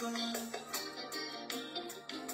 𝒂𝒄𝒄𝒏𝒆𝒍 𝒂𝒄𝒄𝒄𝒏𝒆𝒍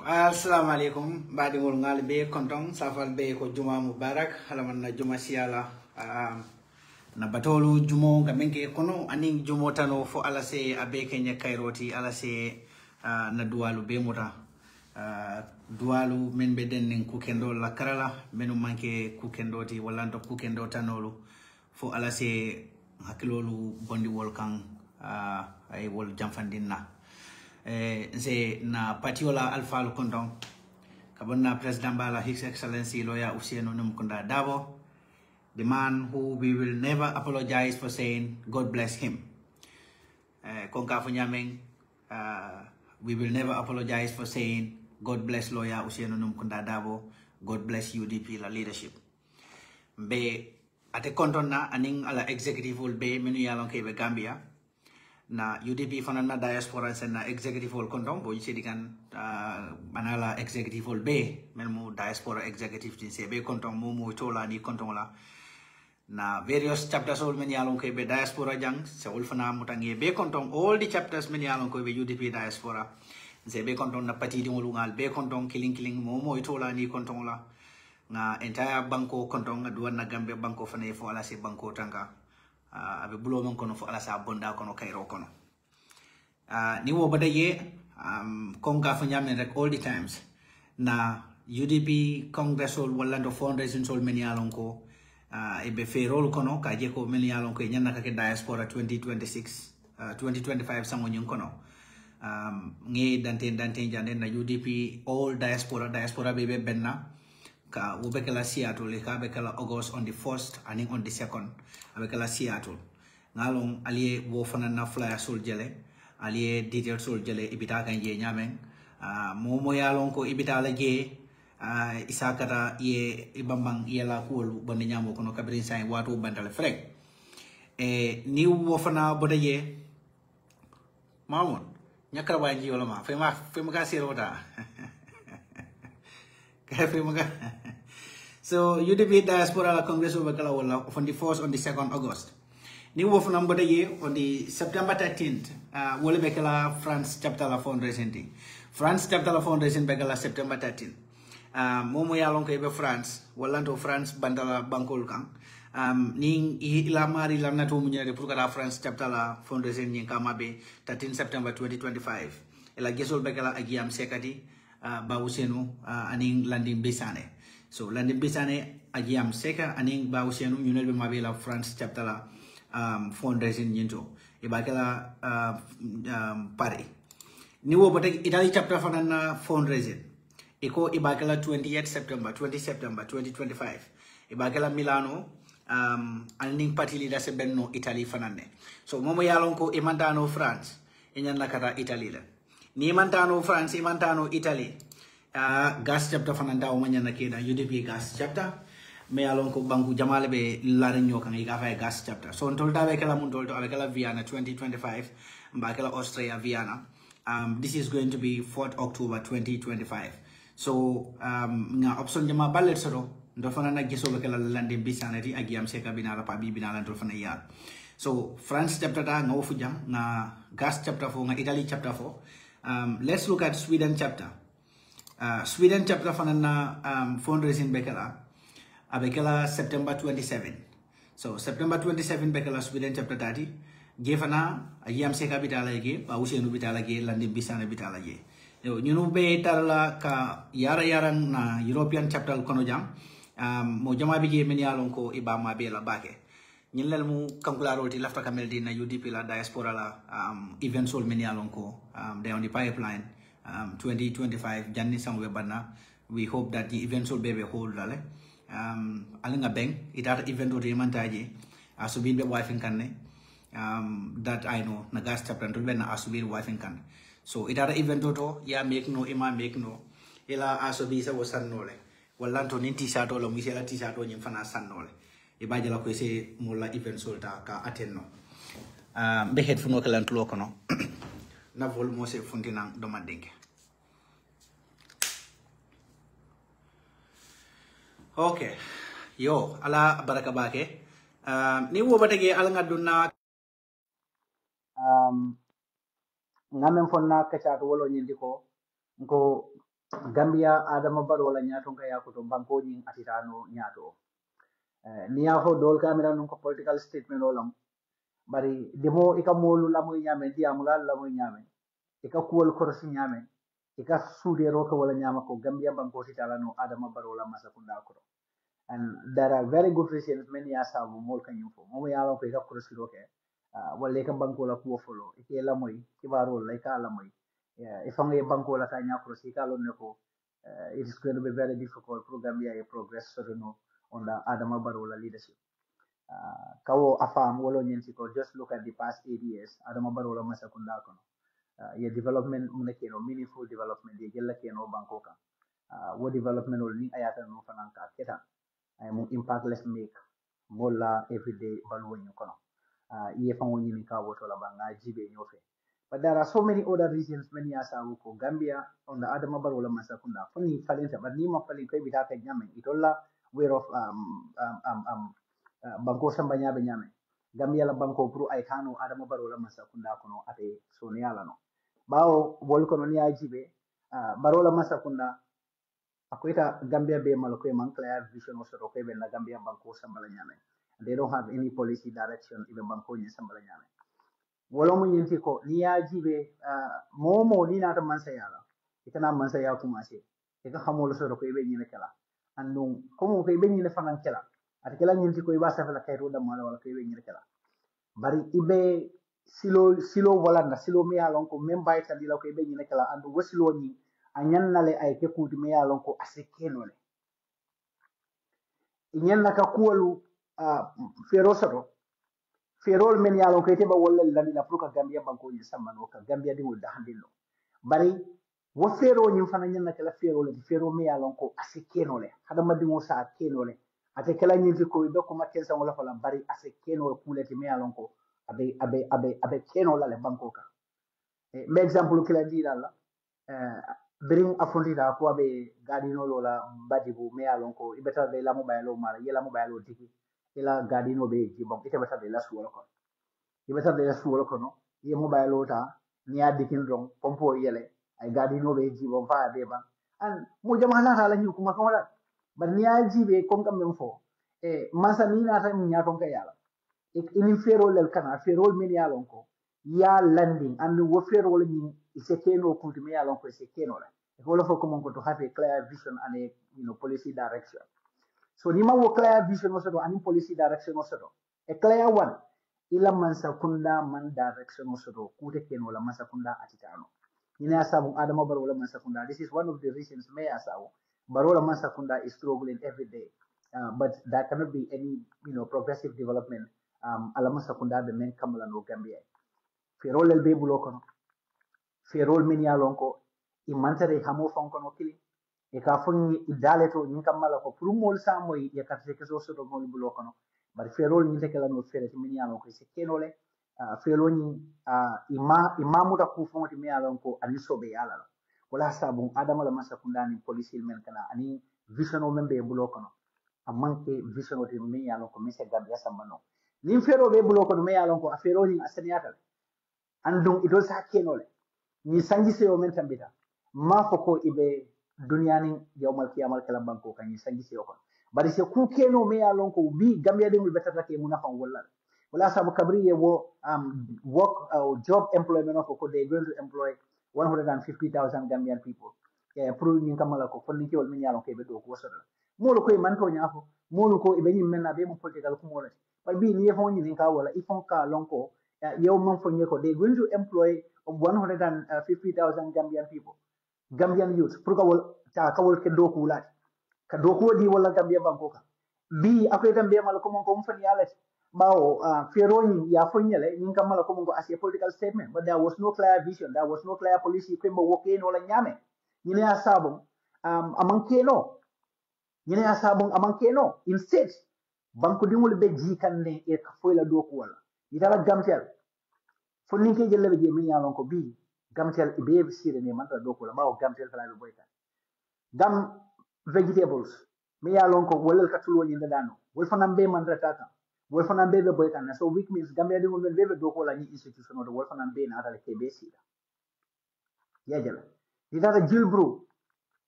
Assalamu alaikum badingol ngal be kontong safal be ko juma mubarak halaman na juma siala na batolu jumo gamenke kono aning jumo tano fo ala se abe kenya kairoti ala se na duwalu be muta duwalu men be den ku kendo la karala menu manke ku kendoti wala to ku kendo tanolu fo ala se hakilolu bondi wol kan ay wol jamfandinna c'est na patiola alpha le condon kabonna president bala his excellency lawyer 𝒂𝒄𝒄𝒏, the man who we will never apologize for saying God bless him. Konka funyameng we will never apologize for saying God bless lawyer 𝒂𝒄𝒄𝒏, God bless UDP la leadership. Be ate condon na aning ala executive will be menu yalon ke be Gambia na UDP fana na diaspora sen na executive hall kondong bo yisi dikan manala executive hall be melmu diaspora executive tin se be kondong mu tola ni kondong la na various chapters all men yalon ko be diaspora jang se ul fana mutangi be kondong all the chapters men yalon ko be UDP diaspora se be kondong na pati di mulungal be kondong kiling mo tola ni kondong la na entire banko kondong na duwan na Gambia banko fana fo ala se banko tanga abe bulo man kono fo ala sa bonda kono kairo kono ni wo badaye konga fo nyame rek all the times na UDP congressol wala ndo foundation sol men yalon ko ebe ferol kono ka je ko men yalon ko nyanna ka ke diaspora 2026 2025 sango nyon kono ngi dante jande na UDP all diaspora bebe benna ka ubekela Seattle ka bekela August on the 1st and on the 2nd abekela Seattle ngalong aliye wo fana na flyer sol jele aliye detail sol jele ibita kan je nyamen momo yalon ko ibita la je isakata ye ibambang yela kuolu bonde nyamo kono kabirin sai watu bandale frek ni wofana bodaye mamon nyakara banji wala ma fema ka sero ta ka fema ka so UDP diaspora congress over kala wala on the 1st on the 2nd August ni wofana bodaye on the September 13th wala bekala France chapter la fundraising France chapter la fundraising bekala September 13th momo yalon ko be France wallanto France bandala bankol kan ning ila mari lamna to munyere pour kala France chapter la fundraising nyin kamabe 13 September 2025 ela gesol bekala agiyam sekati bawusenu aning landing besane so landing besane agiyam seka aning bawusenu nyunel be mabe la France chapter la fundraising nyinto e bakala pare niwo botek Italy chapter fanana fundraising Iko ibakala 20 September 2025 ibakala Milano aning party leader se benno Italy fanane so momo yalon ko imantano France enyan nakata Italy la ni imantano France imantano Italy gas chapter fananda o manyana keda UDP gas chapter me yalon ko banku jamale be lare nyokan iga fa gas chapter so tolta be kala mun tolto abekala Vienna 2025 mbakala Austria Vienna this is going to be 4th October 2025 so nga option jama ballet soro ndo fana na giso be kala lande bisanati agiyam seka binala pa bi binala ndo fana ya so France chapter ta nga ofu jam na gas chapter 4 nga Italy chapter 4 let's look at Sweden chapter Sweden chapter fana na fundraising bekala abekala September 27 so September 27 bekala Sweden chapter 30 gefana agiyam seka bitala ge pa usenu bitala ge lande bisana bitala ge ñu be tarla ka yara yaran na European chapter kono jam mo jama bi je men yalon ko ibama be la bake ñin lel mu kankularo ti lafta kamel di na UDP la diaspora la event sol men yalon ko they on the pipeline 2025 janni samwe banna we hope that the event sol be hold dale alinga beng itata event o remantaji asubin be wifing kanne that I know na gas chapter to be na asubin wifing kanne so itara event to ya make no ima make no ila aso bisa wasan nole wallanto ni t-shirt lo misela t-shirt o nyim fana san nole e baje la ko se mulla event solta ka atenno be het funo kala ntulo kono na vol mo se funtina do mandinge okay yo ala baraka bake ni wo batege ala ngaduna ngamen fonna kacato wolo nyindi ko Gambia Adama Barrow la nyato nga yakuto banko nyin atitano nyato niya ho dol kamera nun ko political statement olam bari demo ika molu la moy nyame diamula la moy nyame ika kuwol korsi nyame ika sude ro ko wala nyama ko Gambia banko titalano Adama Barrow la masakunda ko and there are very good reasons many asabu mol kanyum fo mo yalo ko ika korsi ro ke wale ka banko la kuwo folo ike la moy kibaro la ka la moy ifanga ye banko la tanya krosi ka lon ne ko it is going to be very difficult for Gambia to progress so no on the Adama Barrow la leadership kawo afam wolo nyensi ko just look at the past 8 years Adama Barrow la masakunda kono ye development mun ke no meaningful development ye gella ke no banko kan wo development ol ni ayata no fananka keta ay mun impactless make molla everyday balwo nyu kono iye fango nyini ka woto la banga jibe nyofe but there are so many other reasons many asabu ko Gambia on the Adama Barrow la masakunda fani falenta but ni ma falin koy bita ka nyame itolla way of banko sambanya be nyame Gambia la banko pro ay kanu Adama Barrow la masakunda kono ate soni yala no bawo wol kono ni ajibe Barrow la masakunda akoita Gambia be malko e man clear vision o soto ko be na Gambia banko sambala nyame they don't have any policy direction even banko ni sambala nyame wala mo nyenti ko ni ajibe momo ni na ta mansa yala ikana mansa ya kuma se ika hamolo soto ko be nyine kala andun komo ko be nyine fanan kala at kala nyenti ko iba sa fala kayro da mala wala ko be nyine kala bari ibe silo wala na silo me yalon ko memba ita dila ko be nyine kala andu wasilo ni anyannale ay ke kuti me yalon ko asekenole inyanna ka kuwalu fero soto ferol men yalon ko teba wala lani la pruka Gambia banko ni samano ka Gambia di wol da handillo bari wo fero nyin fana nyen na kala fero le fero me ya lon ko ase keno le hada madingo sa keno le ate kala nyin ko do ko maken sa wala fala bari ase keno kule ti me ya lon ko abe keno la le banko ka me example kila di la bring afundi da ko abe gadino lola mbadi bu me ya lon ko ibeta de la mobile o mara yela mobile o tiki ila gadino be ji bon ite beta de la suwala ko ibeta de la suwala ko no ye mobile o ta ni adikin dong pompo yele ay gadino be ji bon fa be ba an mo jama la hala nyu kuma ko la ban ni ji be kon kam men fo masa ni na ta nya ton ka yala ini ferol lel kana ferol min ya lon ko ya landing and wo ferol ni ise keno kunti me ya lon ko ise keno la e ko lo fo ko mon ko to have a clear vision and a policy direction so ni ma wo clear vision no so ani policy direction no so a clear one ila man sakunda man direction no so kute keno la man sakunda atitano ina sabu adama baro la man sakunda this is one of the reasons me asawo baro la man sakunda is struggling every day but there cannot be any progressive development alama sakunda be men kamala no Gambia ferol el be bulo kono ferol min ya lonko i mantere hamo fon kono kili e ka fon i dale to nyin kamala ko pour mol sa moy ya karte ke so to mol bulo kono bar ferol nyin te kala no fere min ya lonko se kenole ferol nyin imamu ta ku fon ti min ya lonko ani sobe yala la wala sabu adama la masakunda ni police men kana ani vision o men be bulo kono amanke vision o ti min ya lonko min se Gambia sambano nin fero be bulo kono me ya lonko a fero ni asaniyatal andum idol sa kenole ni sangi se o men tambita ma foko ibe dunyani yawmal kiyamal kala banko kan ni sangi se o kon bari se ku keno me ya lonko bi Gambia de mul betata ke munafan wala sabu kabri ye wo work job employment of ko they going to employ 150,000 Gambian people pro ni kamala ko fonni ke wol min ya lonko be do ko sodala molu ko man to nyafo molu ko ibe nyim menna be mo political ko mola but bi ni fon ni ka wala ifon ka lonko yow man fon ko they going to employ 150,000 Gambian people Gambian youth pour ka wol ta ka wol ke do ko lat ka do ko di wala Gambia banko ka bi akoy tan be mala ko mon ko fon yala bawo feroni ya fon yele ni kam mala ko mon ko as a political statement but there was no clear vision there was no clear policy ko mo woke no la nyame ni ne asabum amman keno ñene ya sabon aman keno instead banko dingol be jikande e ka foyla do ko wala itala gamtel fonni ke jelle be je min yalon ko bi gamtel be sire ne man do ko la bawo gamtel fala be boyta gam vegetables mi yalon ko wolel ka tulo ñinde dano wol fanam be man ratata wol fanam be boyta na so which means gambe dingol be do ko la ni institution do wol fanam be na dal ke be sira ya jala itala jilbru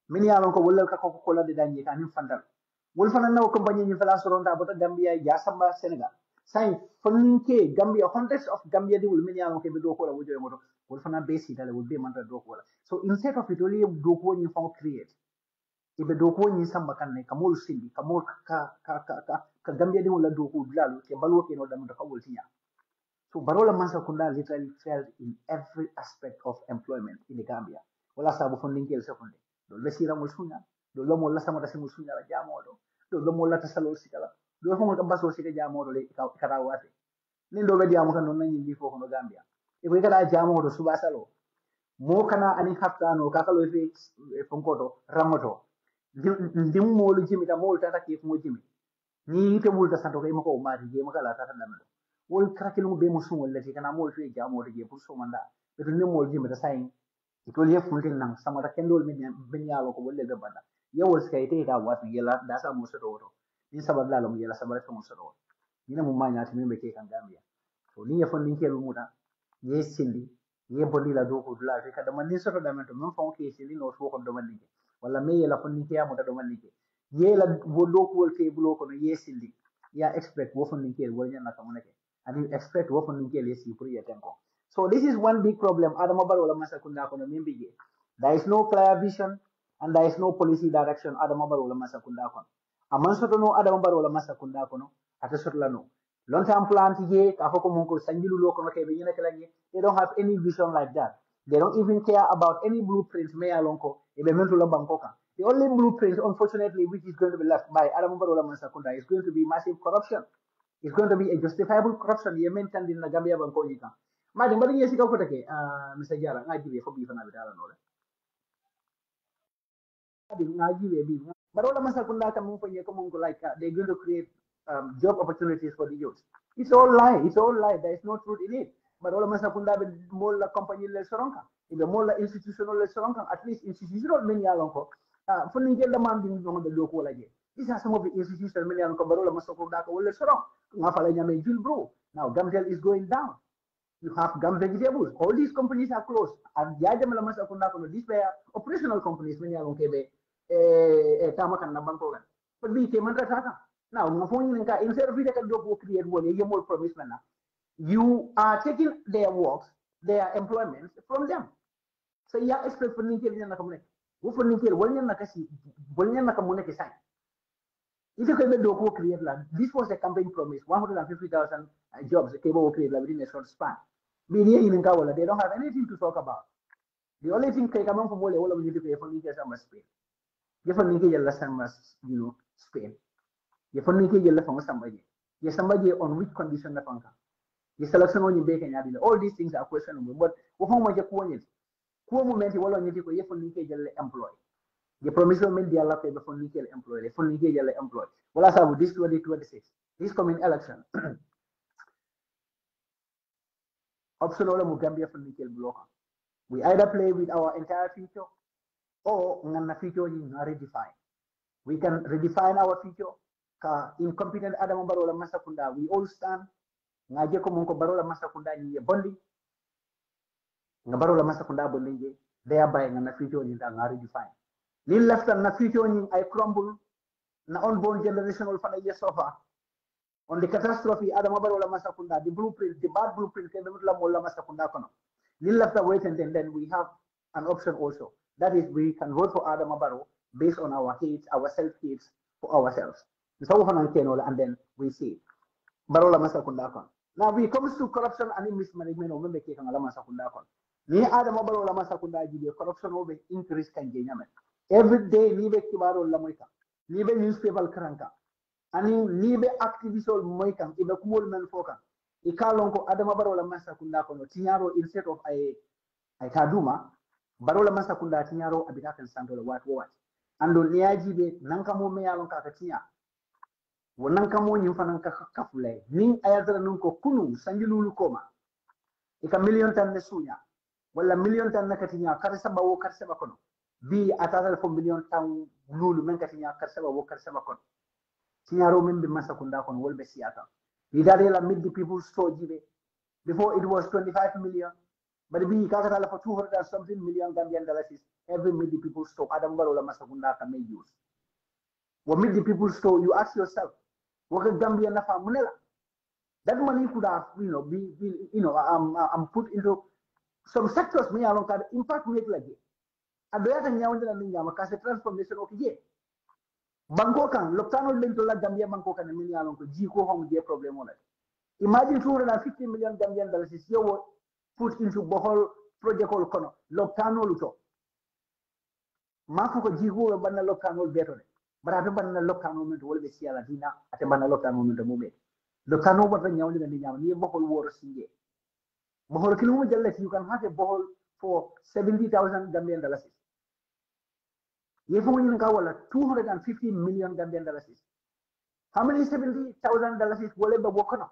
min yalon ko wolel ka ko la de dañi ka nim fandal wol fana naw compagnie ni fala soronda bota Gambia ya samba Senegal sai foninke Gambia hundreds of Gambia di wol min yalon ke be do ko la wojo moto wol fana be si dale wol be man do ko la so instead of it only do ko ni fon create e be do ko ni samba kan ne kamol sindi kamol ka Gambia di wol la do ko dulalu ke balwo ke no dam to kawol tinya so Barola Mansa Kunda literally failed in every aspect of employment in the Gambia wala sabu foninke el sekonde do le sira mol sunya do lo mo la sama tasi musunya la jamo do lo mo la tasalo sikala do ko ko baso sika jamo do le kara wate nin do be jamo kan non nani bi fo ko Gambia e ko kala jamo do suba salo mo kana ani hafta no kakalo fe fonkoto ramoto ndim mo lu jimi ta mo tata ke mo jimi ni te mo ta santo ko ko mari je makala tata damdo wol krakelu be musun wala ti kana mo fe jamo de je pour so manda be to ni mo jimi ta sayin itol ye fultin nang sama ta kendol min ben yalo ko wolle be banda yawol skay te ta wat yela da sa mo soto ni sabab la lo yela sabab ko mo soto ni na mo manya ti membe ke kan Gambia so ni ya fondin ke muta ye sindi ye boli la do ko dula te kada man ni soto da men to mon fon ke sindi no so ko do man ni wala me yela fondin ke amuta do man ni ye la bo do ko wol ke bulo ko no ye sindi ya expect wo fondin ke wol nyana ka monake and you expect wo fondin ke le si pour ya tenko. So this is one big problem. Adama Barrow la masa kunda kono mimbige. There is no clear vision and there is no policy direction. Adama Barrow la masa kunda kono. Aman soto no Adama Barrow la masa kunda kono. Ata soto la no. Long term plan tiye kafoko munko sanjilu lo kono kebe yene kelanye. They don't have any vision like that. They don't even care about any blueprint me alonko. Ebe mentu la bankoka. The only blueprint, unfortunately, which is going to be left by Adama Barrow la masa kunda is going to be massive corruption. It's going to be a justifiable corruption. Yemen kan din na Gambia banko yika. Madi mbadi yesi ka kota ke Mr. Jara ngaji be fobi fana be dala nole Barola Masakunda come for like they're going to create job opportunities for the youth. It's all lie. It's all lie. There is no truth in it. Barola Masakunda be more la company le soronka. If the more la institutional le soronka, at least institutional many alonko. For Nigel the man being on the local again. These are some of the institutional many alonko Barola Masakunda will sorong. Ngafalanya me jil bro. Now Gambia is going down. You have gum vegetables. All these companies are closed. And Yajam Lamasakunda, these were operational companies, many alonke. Tamakan na banko gan but we came under tata now instead of it do create one you more promise na you are taking their works their employment from them so ya expect for ninkel na kamune wo for ninkel wolnya na kasi wolnya na kamune ke sign if you can do create land this was a campaign promise 150,000 jobs cable create within a short span media in Kawala they don't have anything to talk about the only thing they come from all of you to pay for ninkel some space Jefan Nike Yella Samas, Spain. Jefan Nike Yella from somebody. Yes, somebody on which condition the funka. The selection on your bacon, all these things are questionable. But how much you want it? Poor moment you will only take Jefan Nike Yella employ. The promise of media la paper for Nike employ, for Nike Yella employ. Well, as I would this 2026, this coming election. Optional Gambia for Nike blocker. We either play with our entire future. Or ngana future ni redefine. We can redefine our future. Ka incompetent Adama Barola Masakunda, we all stand. Ngaje ko monko Barola Masakunda ni bondi. Nga Barola Masakunda bondi thereby ngana future ni nga redefine. Ni left na future ni ay crumble na unborn generational fana yes sofa. On the catastrophe Adama Barola Masakunda, the blueprint, the bad blueprint ke la mola Masakunda kono. Ni left wait and then we have an option also. That is, we can vote for Adama Barrow based on our hates, our self-hates for ourselves. And then we see. Barola Masakundakon. Now, when it comes to corruption and mismanagement, we make Masakundakon. Ni Adama Barola Masakundaji, corruption will increase kanjinyamen. Every day, Nibe Kibaro Lamoika, Nibe newspaper Kranka, and Nibe activist Moikan, Ibe Kumulman Fokan. Ikalonko Adama Barola Masakundakon, Tiaro instead of a Kaduma. Barola Masakunda Tinyaro Abitakan Santo what. And on Niajibe, Nankamo Mealon Kakatia. Wanankamo Yufananka Kafule, Ning Ayatra Nunko Kunu, Sanjulu Koma. Ika million tan Nesuya. Well, a million tan Nakatina, Karsaba wo Karsabakono. Be at other 4 million town Lulu Menkatina, Karsaba wo Karsabakon. Tinyaro Mimbi Masakunda on Wolbe Siata. Vidadela mid the people's store Jibe. Before it was 25 million. But we got for 200 and something million Gambian dollars every mid the people store. Adam Barola Masakunda can make use. What mid the people store, you ask yourself, what can Gambia Nafa Munela? That money could have, put into some sectors may along impact make like it. And the other Yaman as a transformation of ye. Bankokan, Loctano Lintola Gambia Bankokan and Million Jiko Home their problem on it. Imagine 250 million Gambian dollars is your put into Bohol project or Kono, Loctano Luto. Mako Jigo Bana Loctano better. But I don't ban the Loctano to always see Latina at a Bana Loctano in the moment. Loctano was a young near Bohol war Singe. Bohol kilometer you can have a bohol for 70,000 Gambian dollars. If we in Kawala 250 million Gambian dollars. How many 70,000 dollars is Woleba Wokano?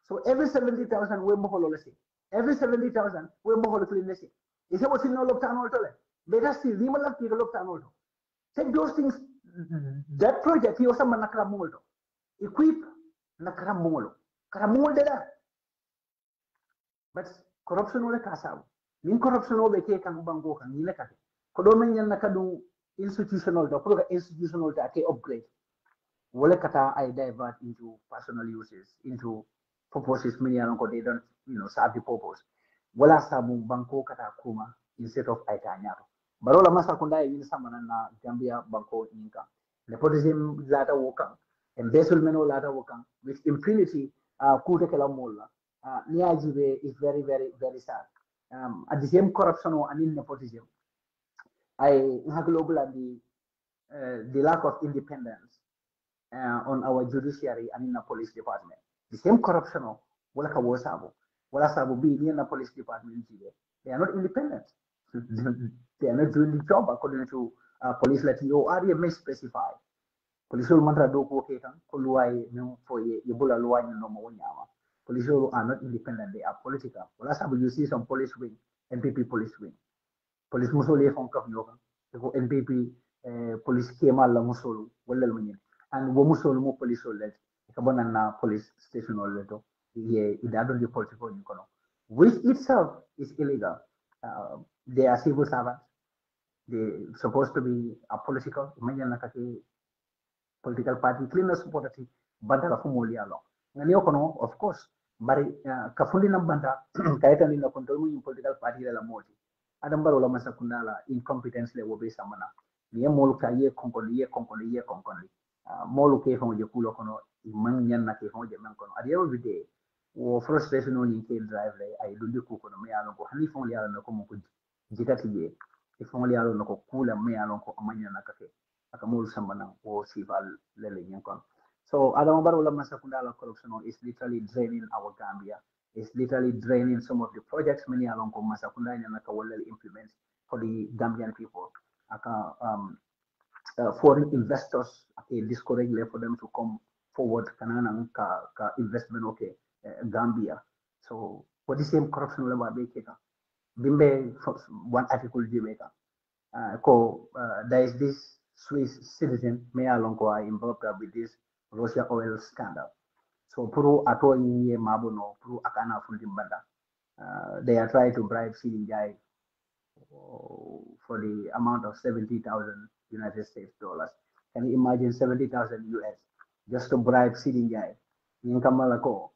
So every 70,000 we Bohol every 70,000 we Bohol clean this. Is what in no Loctano tole. Better still, we will have to Loctano. Take those things, that project, you also Nakramolo. Equip Nakramolo. Karamol de that. But corruption will Kasau. In corruption over cake and Bango and Nilekati. Kodomen Nakadu institutional, the institutional upgrade. Wolekata I divert into personal uses, into purposes many they don't, serve the purpose. Wala sabu Banko Kata Kuma instead of Aitanyaro. Barola Masakunda in Samana Gambia Banko Inka. Nepotism Lata Wokan, embezzlement Lata Wokan, with impunity Kutekela Mola. Niajibe is very, very, very sad. At the same corruption or an nepotism. I have global and the lack of independence on our judiciary and in the police department. The same corruption or Walaka Wasabo, Walasabu be in the police department. They are not independent. They are not doing the job according to police let you are you may specify police will mantra do ko ke kan ko luwai no for ye bula luwai no mo nyama police are not independent they are political well as you see some police wing NPP police wing police musole fon kaf no kan ko NPP police kema la musolu wala mo nyen and wo musolu mo police let ka bonana police station or leto ye idado di political ni kono which itself is illegal they are civil servants they supposed to be a political imagine nakati political party clean support banda ka fumoli alo ngani okono of course bari kafundi na banda kaita ni na control mu political party la moti adam baro la masakunda la incompetence le wobe samana ni molu ka ye konkoli molu ke fon je kulo kono man nyan na ke fon je men kono adiyo vide wo frustration on ke drive le ay dundi ku kono me alon ko hani fon li alon ko mo ko jitati je e fon li alon ko kula me alon ko amanya na kake akamul sambana o sifal lele nyankon so Adama Barrow la masakunda la corruption is literally draining our Gambia is literally draining some of the projects many along ko masakunda nyana ka wala implement for the Gambian people aka foreign investors discourage for them to come forward kanana ka investment okay Gambia so for the same corruption la ba be keka bimbe one article jibeka there is this Swiss citizen, may alongo are involved with this Russia oil scandal. So Puru ato ye mabono, Puru akana funding banda. They are trying to bribe CDI for the amount of 70,000 United States dollars. Can you imagine 70,000 US just to bribe CDI? Yinkamalako,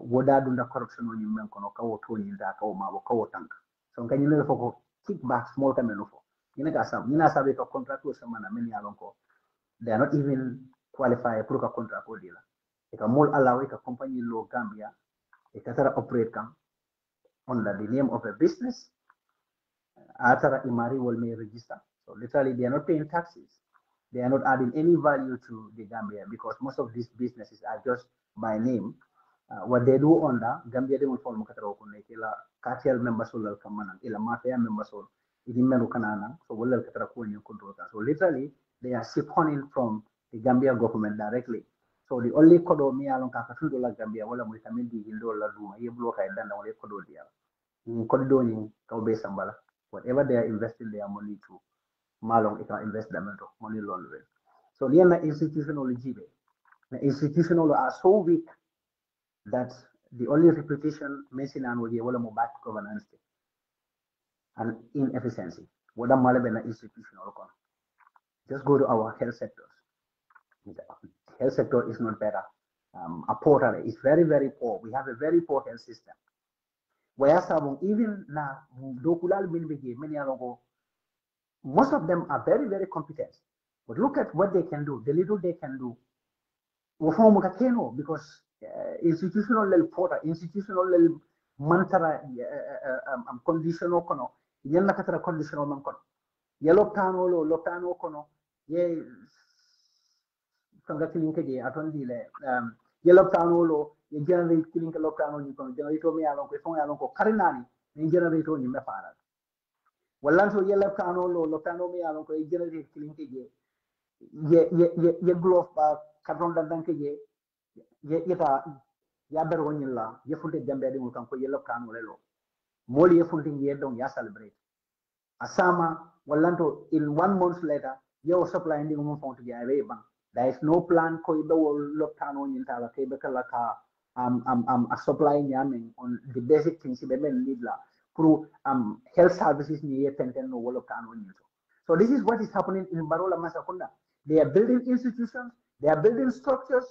wada dunda corruption on you menkono kawo toni da kawo mabo kawo tank. So can you know for kickback small kamenofo? Nina sabe ka contract ko sama na many alonko they are not even qualified pour ka contract ko dila e ka mol allow ka company lo Gambia e ka tara operate kam under the name of a business atara imari will may register so literally they are not paying taxes they are not adding any value to the Gambia because most of these businesses are just by name what they do under Gambia they will form katara ko ne kila cartel members will come ila mafia members will so so literally they are siphoning from the Gambia government directly. So the only kodo mi alon ka katundo la Gambia wala mo tamindi hindo la duma ye bloka danda wala kodo dia. Kodo ni kaube sambala. Whatever they are investing their money to malong ika invest them into money laundering. So the institutional jibe. The institutional are so weak that the only reputation missing and wala mo bad governance and inefficiency. What am institutional? Just go to our health sectors. The health sector is not better. A portal is very, very poor. We have a very poor health system. Where even now, most of them are very, very competent. But look at what they can do, the little they can do. Because institutional portal, institutional mantara conditional kono yalla katara conditional man kono ye loptano kono ye kanga kilinke je atondi le ye loptano lo ye generate kilinke loptano ni kono generate to me alon ko fon alon ko karinani ni generate to ni me fara wallan so ye loptano me alon ko ye generate kilinke je ye glove ba kadron danke je ye ta ya ber wonilla ye funte Gambia de kan ko ye loptano le lo moli ye funte ye don ya celebrate asama wallanto in 1 month later yo supply ndi mo fonto ya reba there is no plan ko ibe wo loptano nyinta la kebe kala ka a supply nyamen on the basic things be men need la pour health services ni ye tenten no wo loptano nyinto so this is what is happening in Barola Masakunda they are building institutions they are building structures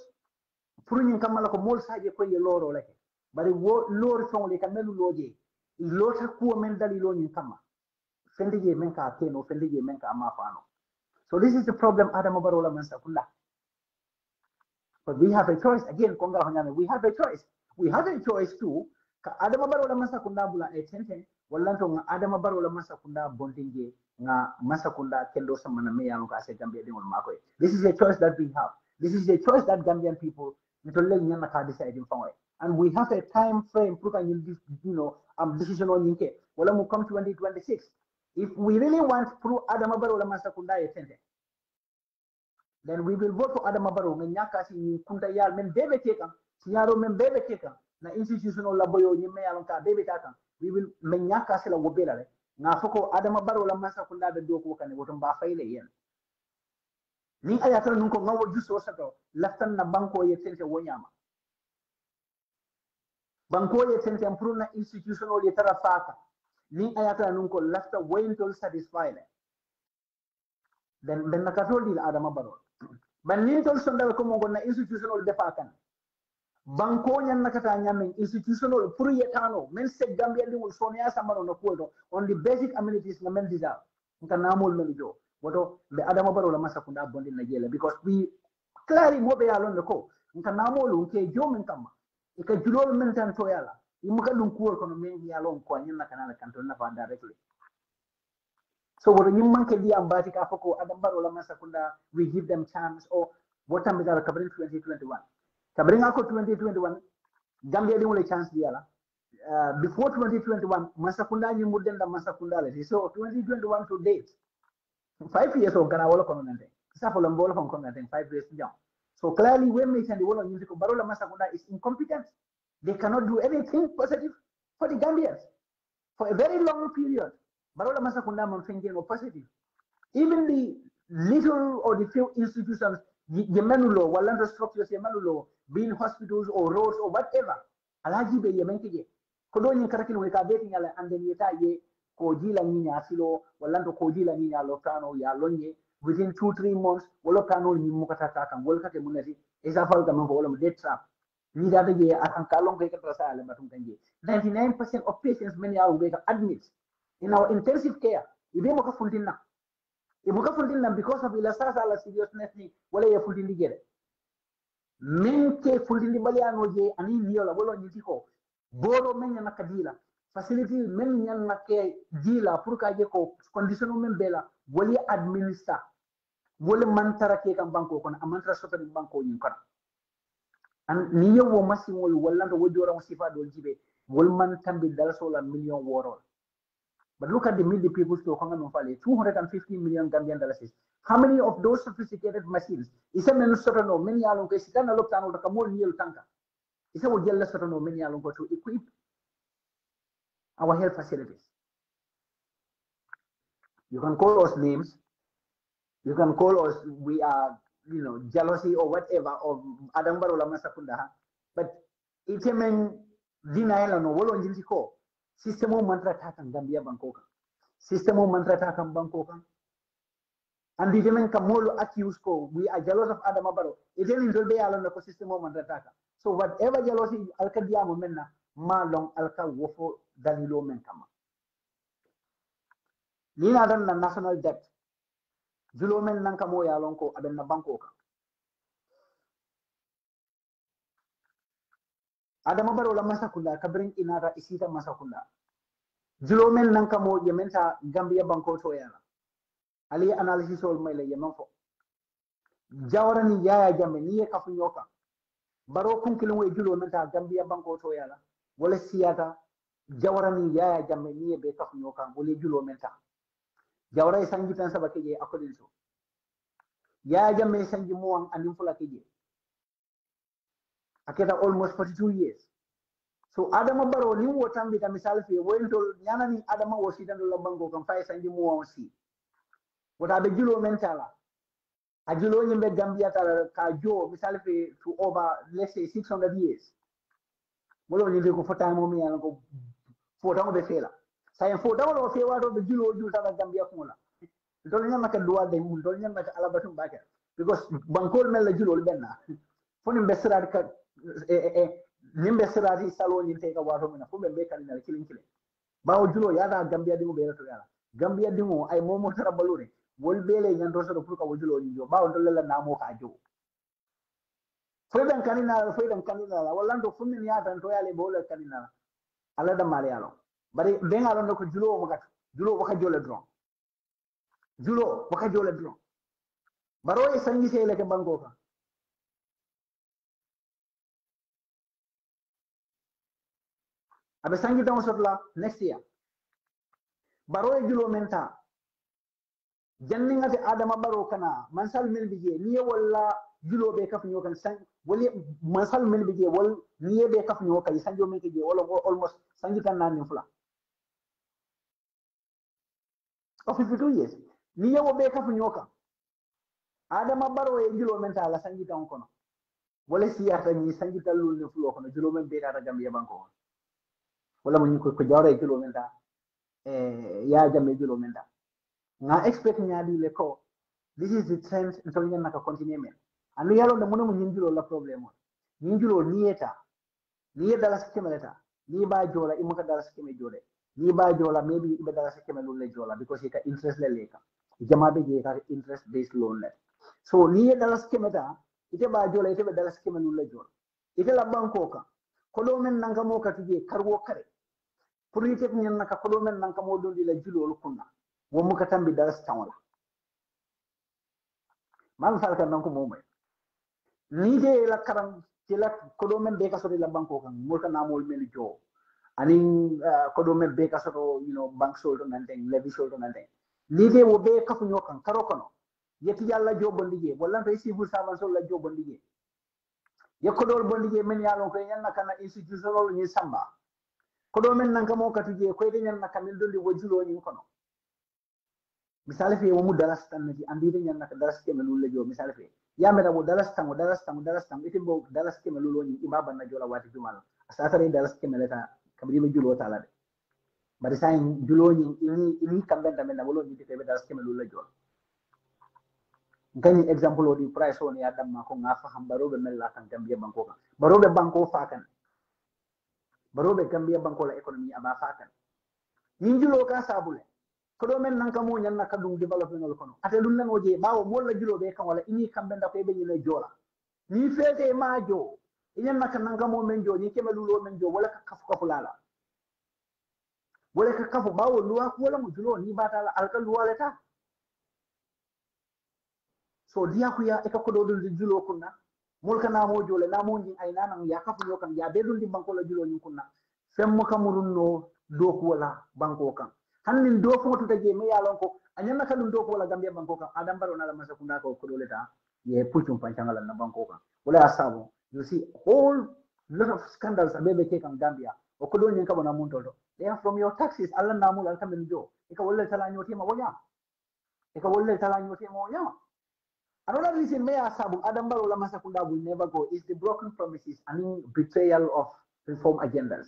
pour nyin kamala ko mol saje ko ye loro lake bari wo loro fon le kamelu loje lota ko men dalilo nyin kama fendige men ka keno fendige men ka mafano so this is the problem Adama Barrow la Masakunda but we have a choice again konga hanyame we have a choice too ka Adama Barrow la Masakunda bula e tenten wallanto nga Adama Barrow la Masakunda bondinge nga Masakunda kendo samana me yalo ka se Gambia dingol makoy this is a choice that we have this is a choice that Gambian people nitolle nyama ka decide in faway and we have a time frame pour ka you know decision on yinke wala mu come 2026 If we really want through Adama Barrow la Masakunda Yetente, then we will vote for Adama Barrow. Men nyaka si kunta yal men bebe keka, sinyaro men bebe keka, na institutional laboyo nyime yalonka bebe kaka. We will men nyaka sila wobela le. Na foko Adama Barrow la Masakunda be doko kane wotum ba faile yen. Ni ayatala nunko ngawo juso sato, laftan na banko Yetente wonyama. Banko Yetente improve na institutional yetara faka. Ni ayatala nunko lafta wayntol satisfied. Then nakatol dil Adama Barrow. Ban nintol sonda ko mo gonna institutional defakan banko nyan nakata nyamen institutional pour yetano men se Gambia li wol sonia samaro no koldo on the basic amenities na men deserve nka namol men jo woto be Adama Barrow la masakunda bondi na jela because we clearly mo be yalon ko nka namol nke jo men kama e ka julol men tan to yala imuka dum ko no men yalon ko nyen nakana na kanton na fa directly. So what you man can be ambati ka foko Adama Barrow la masakunda we give them chance or what time is our covering 2021 covering ako 2021 Gambia di wole chance diala before 2021 masakunda ni mudden da masakunda le so 2021 to date 5 years on kana wala kono nante sa fo lambo kono nante 5 years down. So clearly when we can the wala music Barrow la masakunda is incompetent. They cannot do anything positive for the Gambians for a very long period. Barola Masakunda Manfengen or positive. Even the little or the few institutions, the Menulo, Walanda structures, Yemenulo, being hospitals or roads or whatever, Alaji be Yemenkege. Kodoni Karakin Weka dating and then Yeta ye, Kojila Nina Silo, Walando Kojila Nina Lotano, Yalonye, within 2-3 months, Wolokano Nimukataka and Wolkate Munati, is a Falcam of dead trap. Nida the year, I can Kalong Veka Trasal, 99% of patients, many are admit in our intensive care. Ibemoka fundina. Iboka fundina because of ilasasa la seriousness ni wala ya fundini gere. Menke fundini bali anoje ani niola wala nyitiko. Boro menya nakadila. Facility menya nake dila purka je ko condition men bela wali administer. Wala mantara ke kan banko kon amantara soto ni banko nyin kon. An niyo wo masimol wala ndo wojora sifa dol jibe wol man tambi dal sola million worol. But look at the meal the people to 250 million Gambian dollars. How many of those sophisticated machines? Isa menu no many along kesitana loptano the kamol niel tanka. Isa wo jella no many along to equip our health facilities. You can call us names. You can call us we are jealousy or whatever of Adama Barrow la masakunda. But itemen dinaela no wolo njintiko. Sistemo mantra takan Gambia Bangkoka. Sistemo mantra takan Bangkoka. And the women kamolo accuse ko we are jealous of Adama Barrow. It is in the alone the system mantra taka. So whatever jealousy alka diamo menna ma long alka wofo dalilo men kama. Nina dan na national debt. Julo men nan kamo ya lonko aben na Bangkoka. Adama Barrow la masakunda kabring inara isita masakunda. Julomen nankamo yementa Gambia banko to yana. Ali analysis ol mele yemanfo. Jawara ni yaya jambe ni kafu nyoka. Baro kunkilwe julomenta Gambia banko to yana. Wala siyata jawara ni yaya jambe ni be kafu nyoka wala julomenta. Jawara isangi tansa bakeje according to. Yaya jambe isangi muang andimfula keje. Aketa almost 42 years. So Adama Barrow ni wo tambi ka misal fi wento nyana ni Adama wo sitan do bango kan fay sanji mu won si wota be julo mentala a julo nyimbe Gambia tala ka jo misal fi to over let's say 600 years wolo ni ko fota mo mi yana ko fota mo be fela say fota wolo fe wato be julo ju tala Gambia ko la do nyama ka duwa de mun do nyama ka alabatum baka because bankol mel la julo benna foni be sira ka nimbe sirati salo ni te ka wato mina fumbe be kan na kilin bawo julo yada Gambia dingo be to yala Gambia dingo ay momo tara balure wol bele nyan to so pour ka julo ni jo bawo to la namo ka jo fredan kanina la wala ndo fummi ya tan to yale bole kanina ala da mali yalo bari be ngalo ndo ko julo mo gat julo waka jole dron baro e sangi sey le ke bango ka abe sangi taw sotla next year Barrow e julo menta janningate Adama Barrow kana mansal men bije niye walla julo be kaf nyokan san wali mansal men bije wal niye be kaf nyokan sanjo men ke je wala almost sanji tan nan fula of 52 years niye wo be kaf nyokan Adama Barrow e julo menta la sanji tan kono wala siyata ni sanji tan lul ne fulo kono julo men be data Gambia banko wala mun ko jawra e julo menta ya jamme julo menta nga expect nyaadi le ko this is the trend until nyanna ka continue men anu yalo da mun nyinjulo la problem nyinjulo niyeta ni dala skemeleta ni ba jola imuka dala skeme jode ni ba jola maybe ibe dala skeme lulle jola because he ka interest le leka jama be je ka interest based loan le so ni dala skemeta ite ba jola ite be dala skeme lulle jola ite la banko ka ko do men nanga mo ka tije karwo kare pour ite nyanna ka ko do men nanga mo dondi la julo kunna wo muka tambi dala stawla man sal kan nanko mo may ni de la karam ci la ko do men be ka sori la banko kan mo ka namol mel jo anin ko do men be ka soto bank soldo nanten levi soldo nanten ni de wo be ka fu nyokan karo kono yeti yalla jo bondige wala tay civil servant sol la jo bondige ye ko do bondige men yalo ko yanna kana institutional ni samba ko do men nan ka mo ka tuje ko de yanna kamil dondi wojulo ni kono misale fe wo mu dalas tan ni andi de yanna ka dalas ke melu le jo misale fe ya meda wo dalas tan ite bo dalas ke melu lo ni ibaba na jola wati jumal asatare dalas ke meleta kabri be julo tala de bari sayin julo ni ini kambe da mena wolo ni te be dalas ke melu le jo gani example o di price on ya damma ko ngafa ham Barrow be mella kan Gambia banko kan Barrow be banko fakan Barrow be Gambia banko la economy aba fakan yin julo ka sabule ko do men nan kamo nyanna kadum development ngol kono ate dun nan oje bawo molla julo be kan wala ini kambe nda ko be ni jola ni fete ma jo nyanna kan nan kamo men jo ni keme lulo men jo wala ka kafu kafu lala wala ka kafu bawo luwa ko wala mo julo ni batala alkal wala ta so dia ku ya e ka ko do dun julo kunna mol kana mo jole na mo ngi ay nanan ya kafu yo kan ya be dun di banko la julo ni kunna femmo kamurun no do ko wala banko kan hannin do foto taje me yalon ko anyanna kalum do ko wala Gambia banko kan Adam Barrow na la masa kunda ko doleta ye puchum panchangala na banko kan wala asabo you see whole lot of scandals abebe ke kan Gambia o ko do nyen ka bona mun todo they are from your taxes alla namul al kamen jo e ka wala tala nyoti ma wonya e ka wala tala nyoti ma wonya another reason me asabo Adam Barrow la masa kunda will never go is the broken promises and betrayal of reform agendas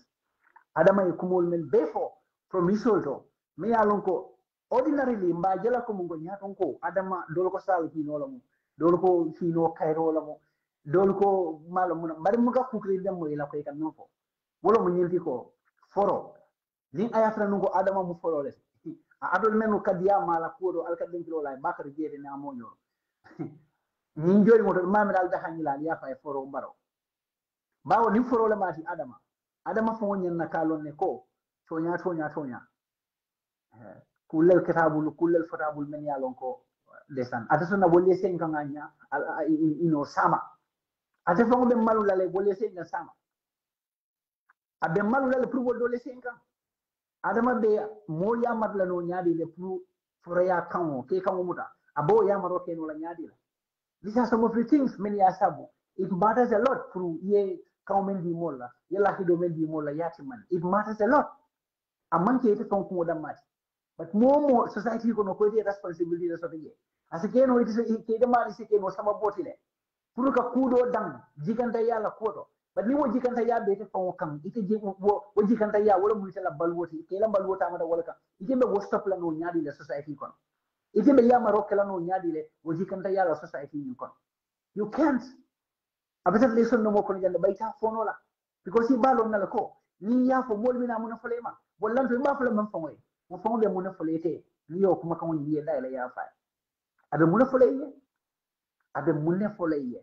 Adama e kumol men before promisal to me yalon ko ordinarily mba jela ko mungo nyaton ko Adama dol ko sal hino la mu dol ko hino kayro la mu dol ko malo mu bari mu ka kukri dem mo ila ko kan non fo wala mu nyinti ko foro ni ayafra nungo Adama mu foro les adol menu kadiya mala ko do alkadin kilo la bakar jere na mo nyor ni jori mo to mamira al da hanila ya fa foro baro bawo ni foro la mati Adama fo nyen na kalon ne ko tonya kullel kitabul kullel fotabul men yalon ko desan ata sona bolle sen kan anya sama ata fo be malu lale bolle sen na sama abe malu lale pour bo dole sen kan Adama be mo ya matla no nyaadi le pour foraya kan ke kan muta abo ya maro ke no la nyaadi la these are some of the things men ya sabu it matters a lot pour ye kan men di molla yalla hido men di molla yatiman it matters a lot amanke ite ton ko damati but more society ko no ko ite responsibility da sotiye asike no ite ke de mari sike no sama botile pour ka kudo dang jikanta yalla koto but ni wo jikanta ya be te ton kan ite je wo jikanta ya wala mu tela balwoti ke la balwota mata wala ka ite be wo stop la no nyaadi le society ko ite be ya maro kala no nyaadi le wo jikanta ya la society ni ko you can't abata lesson no mo ko jande bayta fono la because si balon na la ko ni ya fo mol mina mun folema wala to ma fola man fongoy mo fongo mun folete ni yo kuma kan woni ye dai la ya fa abe mun foleye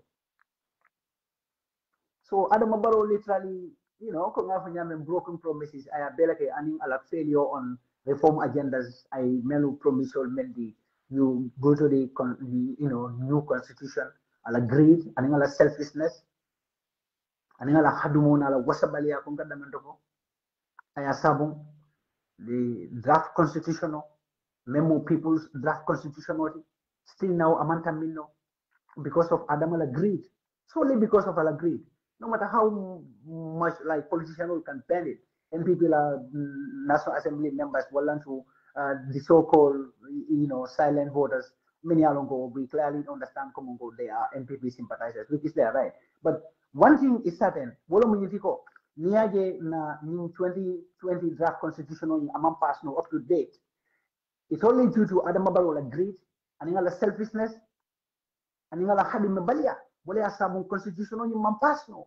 so Adama Barrow literally ko ngafa nyame broken promises I abelake aning ala failure on reform agendas I melu promisal mendi you go to the new constitution ala greed aning ala selfishness aning ala hadumona ala wasabali ya ko ngada man ko aya sabon the draft constitutional, memo people's draft constitutional, still now Amanta Mino, because of Adama agreed, solely because of Al agreed. No matter how much like politicians can ban it, and people are National Assembly members want to the so-called silent voters. Many along go, we clearly understand Komongo, they are NPP sympathizers, which is there, right? But one thing is certain, Wolo Munyitiko, Niage na 2020 draft constitutional in Amam Pass no up to date. It's only due to Adama Barrow greed and selfishness and hadi mebalia wale asabu constitutional ni mampasno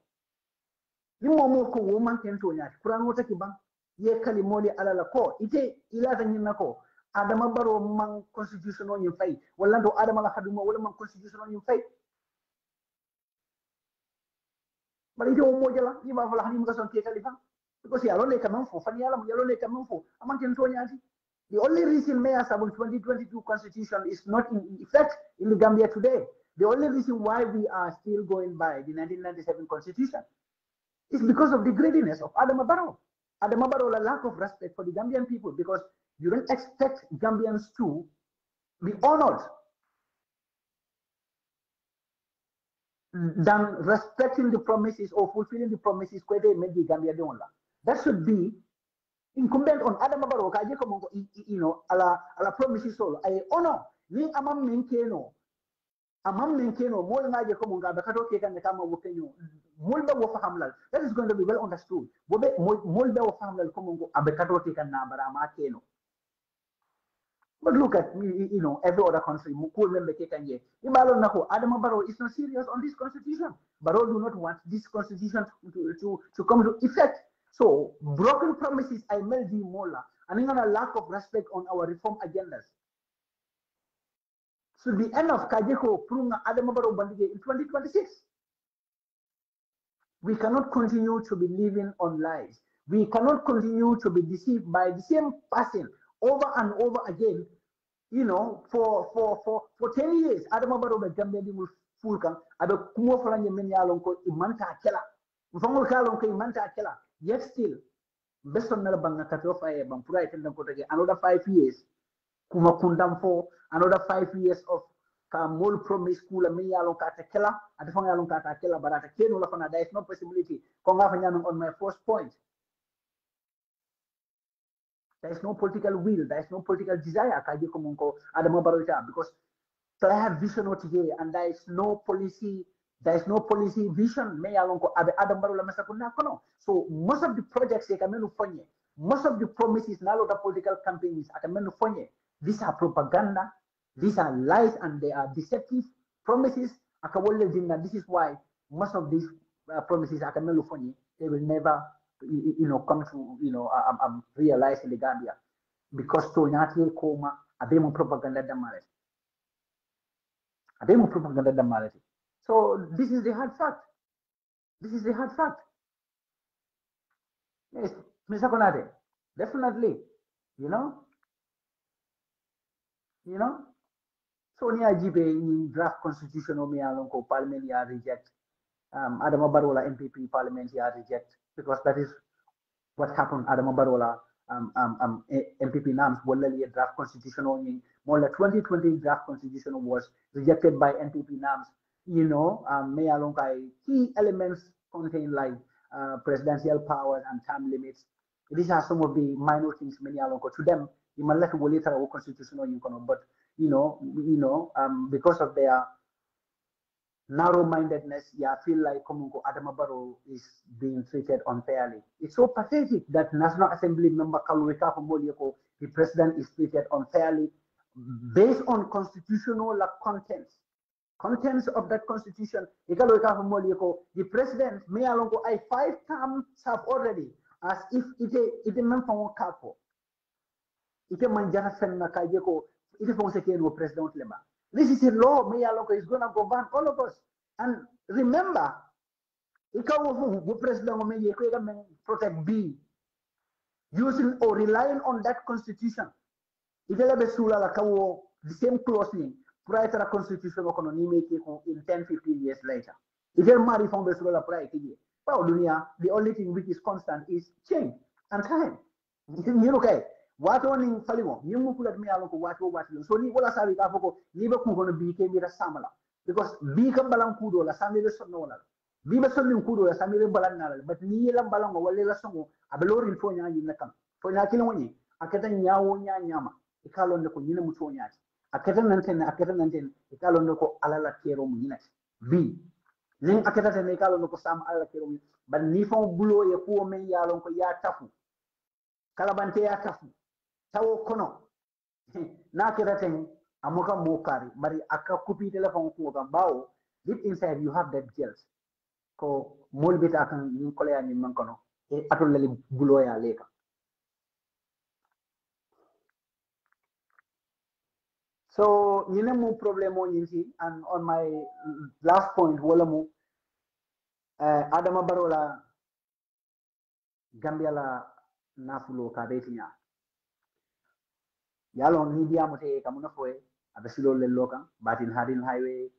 ni mo ko woman kento nya kuran wota kibang ye kali moli ala la ko ite ila tan nako Adama Barrow man constitutional ni fay wala do Adama la hadu mo wala man constitutional ni fay bari do mo jala ni ba fala hani mo son ke kali fa because ya lo le kaman fo fani ala mo ya lo le kaman fo aman kento nya ti. The only reason Mayor Sabun 2022 constitution is not in effect in the Gambia today, the only reason why we are still going by the 1997 constitution is because of the greediness of Adama Barrow. Adama Barrow, a lack of respect for the Gambian people, because you don't expect Gambians to be honored than respecting the promises or fulfilling the promises they made the Gambia. That should be incumbent on Adama Barrow kaje ko ala promises solo ay ono ni amam menkeno mol ngaje ko monga be kato ke kan kama wokenyo mol be wo fahamlal. That is going to be well understood. Bobe mol be wo fahamlal ko mongo abe kato ke kan na barama keno. But look at every other country mukul membe ke kanje ibalo nako Adama Barrow is not serious on this constitution. Barrow do not want this constitution to come to effect. So, broken promises I made the mola, and even a lack of respect on our reform agendas. So, the end of Kajeko Prunga Adama Barrow Bandige in 2026. We cannot continue to be living on lies. We cannot continue to be deceived by the same person over and over again. For 10 years, Adama Barrow Gambia will fulkan, Abe Kumo Franje Menyalonko Imanta Kela. Mfongo Kalonko Imanta Kela. Yet still, based on Melbanga Katofa, Bampura, another 5 years, Kuma Kundam for another 5 years of Kamul promise school, and Miyalon Katakela, at the Fongalon Katakela, but at a Kenulafana, there is no possibility. Kongafanyan on my first point. There is no political will, there is no political desire, Kajikomunko, Adama Barrow, because I have vision today, and there is no policy. There is no policy vision. So most of the projects, most of the promises, now the political campaigns, these are propaganda, these are lies, and they are deceptive promises. This is why most of these promises, they will never, come to, realize in the Gambia, because Tonyati Koma, Ademo propaganda damage. Ademo propaganda damage. So this is the hard fact. This is the hard fact. Yes, Mr. Konate, definitely. So near GP draft constitution of Mialonko Parliament reject. Adama Barola MPP Parliament reject, because that is what happened. Adama Barola MPP NAMS Wallali draft constitution only. More like 2020 draft constitution was rejected by MPP NAMS. Key elements contain like presidential powers and term limits. These are some of the minor things many alongo to them. You might let later or constitutional but because of their narrow-mindedness, I feel like Adama Barrow is being treated unfairly. It's so pathetic that National Assembly member Kalurika Molieko, the president, is treated unfairly based on constitutional contents of that constitution. The president may along I 5 terms have already, as if it meant for Kapo. It manjana fenna kajeko, it is no president lema. This is a law, may along is gonna govern all of us. And remember, the president may protect B, using or relying on that constitution. If you have the same clause prior to the constitution in 10-15 years later. If you're married from the Sula prior to the only thing which is constant is change and time. Okay. wato ni falingo yimu kula mi alon ko wato so ni wala sabi ka foko ni be ku hono bi ke mi samala because bi ka balan kudo la sami be sonno wala bi be sonni kudo la sami be balan nala but ni la balan wala la songo abelori fo nya yi nakam fo nya kilo woni akata nyaawo nya nyama e kalon ko nyina mu to nyaati akata nanten e kalon ko alala kero mu nyina bi nin akata tan e kalon ko sam alala kero mu ban ni fo bulo ye ko men yalon ko ya tafu kala bante ya tafu tawo kono na kiraten amuka mokari bari aka kupi telephone ko ga bawo deep inside you have that guilt ko molbita kan ni koleya ni man kono e atol lali bulo ya leka so ñine mu problème o ñinti and on my last point wala mu Adama Barrow la Gambia la nafulo ka betinya yalo ni diamo te kamuna foye abe silo le lokan batin hadin highway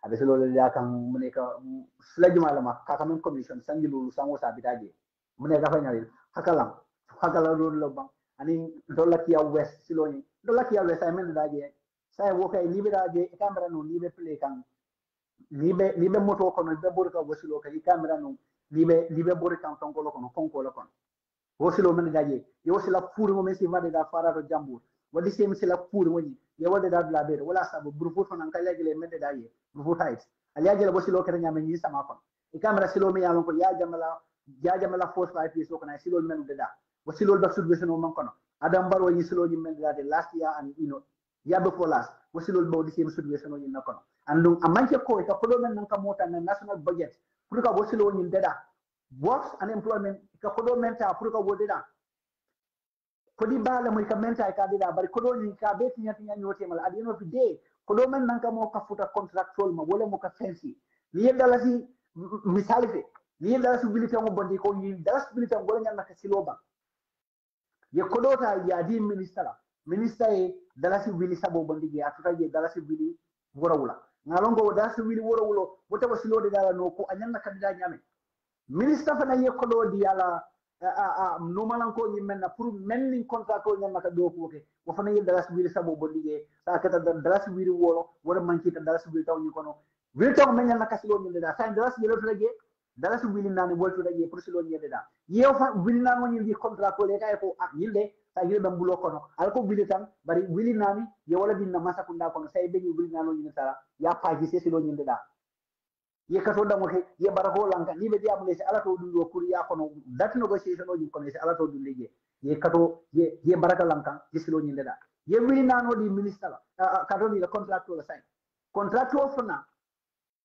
abe silo le yakan mune ka sila jumala ma ka kamen commission sangilu sango sa bitaje mune ka fanya hakala do lo bang ani dola kia west silo ni dola kia west ay men daje say wo kay libe daje camera no libe play kan libe moto ko no be burka wasilo kay camera no libe burka kan ko lo kon wosilo men gaje yo wosila puri mo mesi vade da farato jambur wadi sem sila puri woni ye wade da la bere wala sabu brufu to nan kala gele men da ye brufu tait ali ajela wosilo kere nyame ni sama kon e camera silo me yalon ko ya jamala force life so kana silo men da wosilo da sudbe seno man kono Adam Barrow ni silo ni men da last year and ya before last wosilo bo di sem sudbe seno ni nakono andum amanke ko ka kodo men nan ka mota na national budget pour ka wosilo ni da works unemployment ka kodo menta afruka wodida kodi bala mo ka menta ka dida bari kodo ni ka be tinya nyote mal at the end of the day kodo men nan ka mo ka futa contractual ma wala mo ka fancy ni yedala si misali fe ni yedala si bilita mo bondi ko ni dala si bilita wala nyana ka siloba ye kodo ta ya di minister e dala si wili sabo bondi ge atuta ye dala si wili worawula ngalongo dala si wili worawulo wota wasilode dala no ko anyana ka dida nyame minister fana ye kodo di ala no malan ko ni menna pour menni contrat ko nyama ka do ko ke wo fana ye dalas wiri sabo bondige sa kata dalas wiri wolo wala manki ta dalas wiri taw ni kono wiri taw men nyama ka silo ni da sa dalas yelo flage dalas wiri nani wolto da ye pour silo ni da ye fa wiri nan woni di contrat ko le kay ko yilde sa yile bam bulo kono al ko wiri tan bari wiri nani ye wala dinna masa kunda kono say be ni wiri nan woni tara ya paji se silo ni da ye kato da mo ye barako lanka ni be diabule se ala to dundo pour ya kono that negotiation o ni kono se ala to dundege ye kato ye baraka lanka disilo ni ndeda ye wili nano di minister kato ni la contractor la sign contractor fana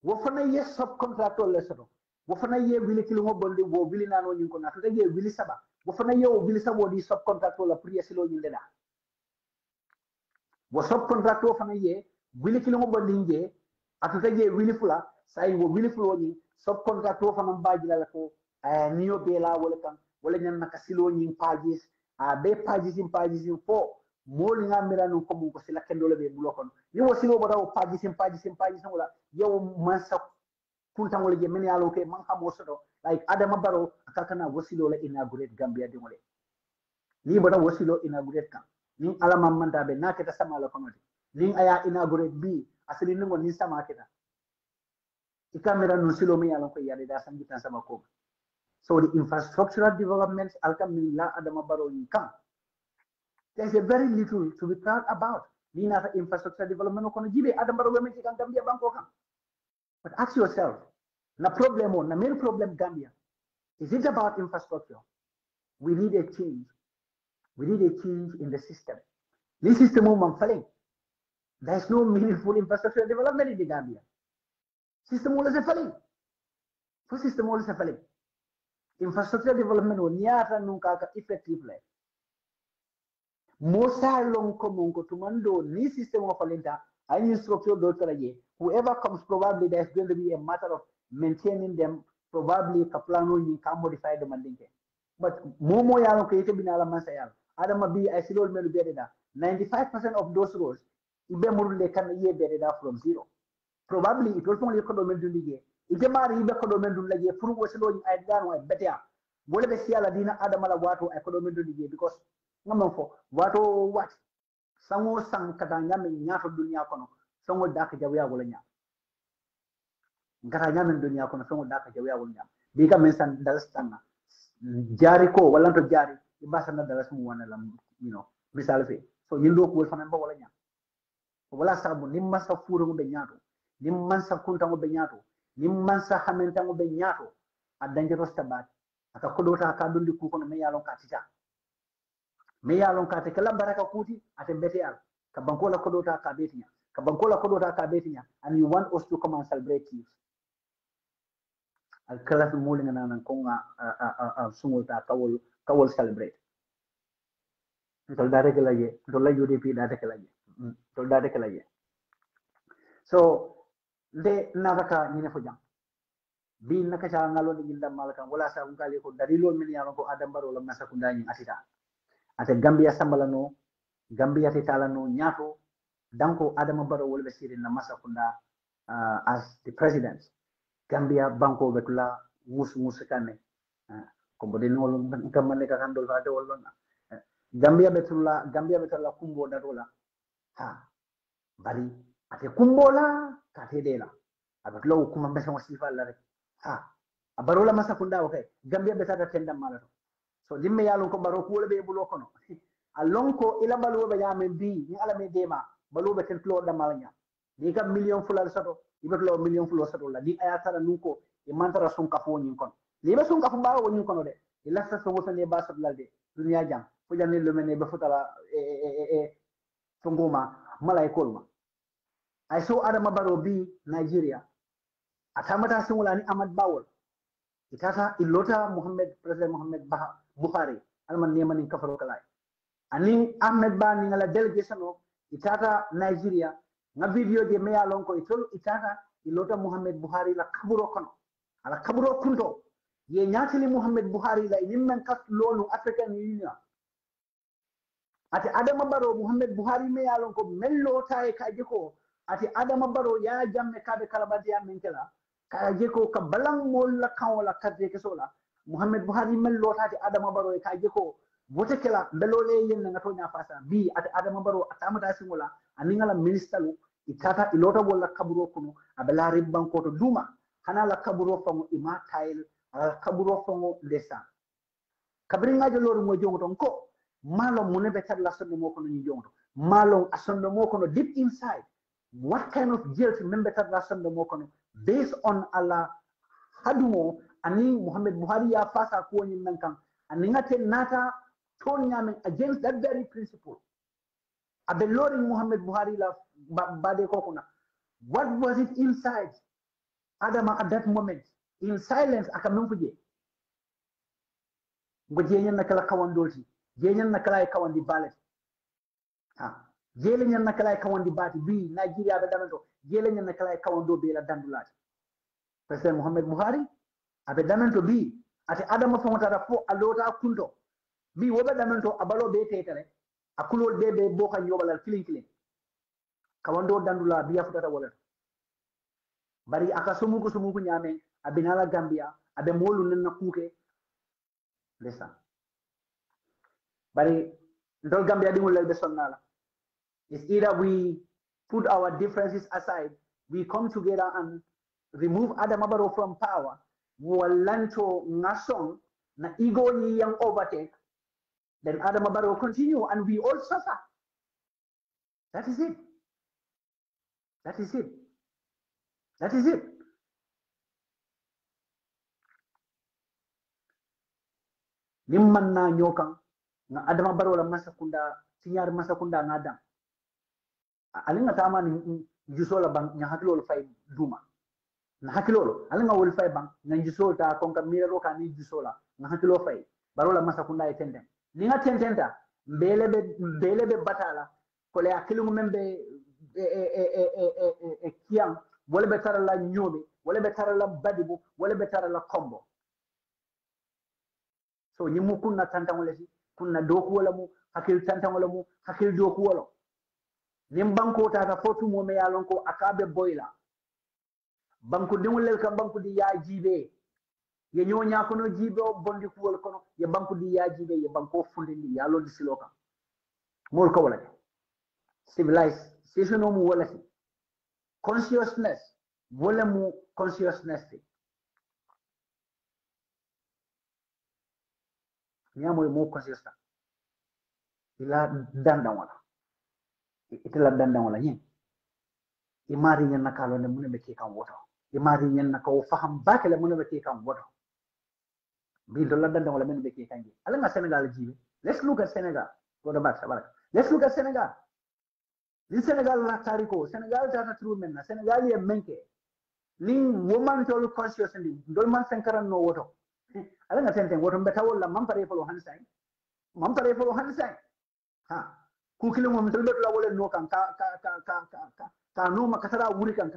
wo fana ye subcontractor le soto wo fana ye wili kilo mo bonde wo wili nano ni kono to ye wili saba wo fana ye wo wili sabo di subcontractor la pour ye silo ni ndeda wo subcontractor fana ye wili kilo mo bonde nge atuta ye wili fula sai wo wili flo ni subcontractor fa man baji la ko niyo be la wala kan wala nyan naka silo ni pagis be pagis fo mo li ngamira no ko ko sila kendo le be blokon ni wo silo boda o pagis wala yow man sa kunta wala je men yalo ke man xam wosodo like Adama Barrow akakana wasilo la inaugurate Gambia de mole ni boda wasilo inaugurate kan ni alama manda be naketa sama la kono ni aya inaugurate bi asili ngo ni sama keta ikamera no silo me yalon ko yade da sangi tan sama ko so the infrastructural developments alkamilla Adama Barrow ni kan there's a very little to be proud about ni na infrastructure development ko no jibe Adama Barrow me kan Gambia banko kan but ask yourself na problemo na main problem Gambia is it about infrastructure we need a change in the system this system man failing there's no meaningful infrastructure development in the Gambia system wala se failing fo system wala se failing infrastructure development o niata nunca ka effectively mosa long ko mongo tumando ni system of falenta any structure do taraje whoever comes probably there's going to be a matter of maintaining them probably kaplano ni ka modify the mandinke but momo yalo ko yete binala mansa yalo Adama bi ay silol melu bededa 95% of those roads ibe murule kan ye bededa from zero probably it will only ko do men dundige ite mari ibe ko do men dundige pour wo silo ay dan wa betia wole be siala dina adama la wato economy do ligue because ngam fo wato wat sango sang kata nyame nyato dunia kono sango dak jawiya wala nya ngara nyame dunia kono sango dak jawiya wala nya diga men san dalas tanga jari ko wala to jari ibasa na dalas mu wana lam misal fe so yindo ko fanan ba wala nya wala sabu nimma sa furo mo be nyato nimman sa kunta mo be nyato nimman sa hamenta mo be nyato adanje to stabat aka kodota ka dundi ku kono me yalon ka tita me yalon ka te kala baraka kuti ate bete al ka bankola kodota ka betinya ka bankola kodota ka betinya and you want us to come and celebrate you al kala fi muli ngana nan ko nga sumulta kawol celebrate tol dare kala ye tol la UDP dare kala ye tol dare kala ye so de navaka ni ne fo jam bi naka cha ngalo ni ginda malaka wala sa ngali ko dalilo min ya ko adam baro la masa ko ndani atita ate Gambia sambala no Gambia te tala no nyato danko Adama Barrow wolbe siri na masa kunda as the president Gambia banko betula mus kane ko bode no kamane ka kandol fa de wolona Gambia betula kumbo datola ha bari ate kumbola ka te dela abatlo kuma mbesa wasifa la rek ha Barola masa kunda okay Gambia betata tenda malato so dimme yalon ko baro ko be bulo kono alon ko ila balu be yamen bi ni ala me dema balu be ten flo da malnya di kam million fulal sato ibetlo million fulo sato la di ayata nuko e mantara sun kafo nyin kon libe sun kafo bawo nyin kono de ila sa so ne ba sat lalde dunya jam fo janne lo mene be futala fongoma malay kolma ay so Adama Barrow bi Nigeria atamata singula ni Ahmad Bawol itata ilota President Muhammad Buhari alman neman kafaro kalai anin Ahmed Ba ni ngala delegation o itata Nigeria nga video de meya lon ko itata ilota Muhammad Buhari la kaburo kono ala kaburo kunto ye nyatili Muhammad Buhari la inimmen kas lolu African Union ati Adama Barrow Muhammad Buhari meya lon ko mello tay kaje ko ati Adama Barrow ya jamme kabe kalabati ya menkela kaje ko ka balang mol la kawla kadde ke sola Muhammad Buhari mello tati Adama Barrow kaje ko wote kala belole yen nga to nya fasa bi ati Adama Barrow atamata simola aningala ministalu itata ilota wala kaburo kuno abala ribban ko to duma kana la kaburo fango ima tile ala kaburo fango desa kabri ngajo loru mo jongo ton ko malo munebe tar la sonno mo kono ni jongo malo asondo mo kono deep inside what kind of guilt membe tar la sonno mo kono based on ala hadumo ani Muhammad Buhari ya fasa ko ni menkan ani ngate nata ton nyamen against that very principle abe loring Muhammad Buhari la bade kokuna what was it inside Adama at that moment in silence akamem fuje ngo jenyen nakala kawandoti jenyen nakala kawandi balet ha jele nyen nakala kawandi bati bi Nigeria be damento jele nyen nakala kawando be la dandulat President Muhammad Buhari abe damento bi ati Adama fongata fo alota kundo bi wobe damento abalo be tetale akulol be boka nyobal kilin kawando dandula biya futata wala bari aka sumuku nyame abinala Gambia abe molu nenna kuke lesa bari ndol Gambia dingul lel be sonnala is either we put our differences aside we come together and remove Adama Barrow from power walanto ngasong na ego ni yang overtake then Adama Barrow continue and we all suffer. That is it. That is it. That is it. Nimman na nyokan na Adama Barrow la masakunda sinyar masakunda ngadam. Alinga tama ni jusola bang nya hakilolo fay duma. Na hakilolo alinga wol fay bang nya jusolta konka mirero ka ni jusola na hakilo fay Barrow la masakunda etendem. Ninga tententa mbelebe batala kole akilu membe kiyang wala betara la nyobe wala betara la badibu wala betara la kombo so nyimu kunna tanta wala si kunna doku wala mu hakil tanta wala mu hakil doku wala nim banko tata fotu mo me yalon ko akabe boyla banko dimulel kam banko di ya jibe ye nyonya kono jibo bondi kuwol kono ye banku di ya jibe ye banko fundindi ya lodi siloka mol ko wala civilization mu wala consciousness wala mu consciousness niamo mo consciousness ila dandan wala itela dandan wala yin imari nyen nakalo ne mun be ke kan woto imari nyen nakaw faham bakale mun be ke kan woto bi do la dandan wala men be ke kan ala nga Senegal jibe. Let's look at Senegal. Go back sabara. Let's look at Senegal. This Senegal la tariko Senegal data true men na Senegal ye menke ling woman tolu conscious ndi dol man sankaran no woto ala nga tenten woto mbeta wala mampare folo hansai ha ku kilo mo mitel bet la wala no kan ka no makatara wuri kan